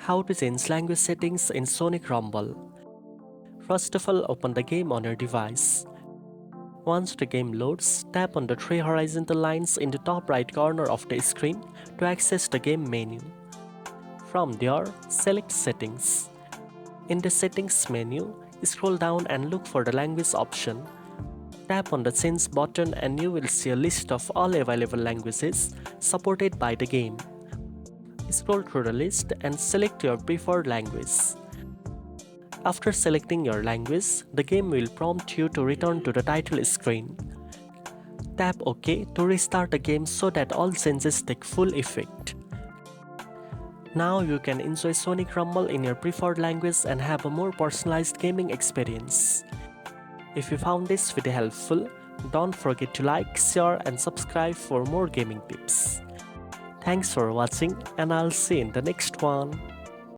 How to change language settings in Sonic Rumble. First of all, open the game on your device. Once the game loads, tap on the three horizontal lines in the top right corner of the screen to access the game menu. From there, select Settings. In the Settings menu, scroll down and look for the language option. Tap on the Change button and you will see a list of all available languages supported by the game. Scroll through the list and select your preferred language. After selecting your language, the game will prompt you to return to the title screen. Tap OK to restart the game so that all changes take full effect. Now you can enjoy Sonic Rumble in your preferred language and have a more personalized gaming experience. If you found this video helpful, don't forget to like, share and subscribe for more gaming tips. Thanks for watching and I'll see you in the next one.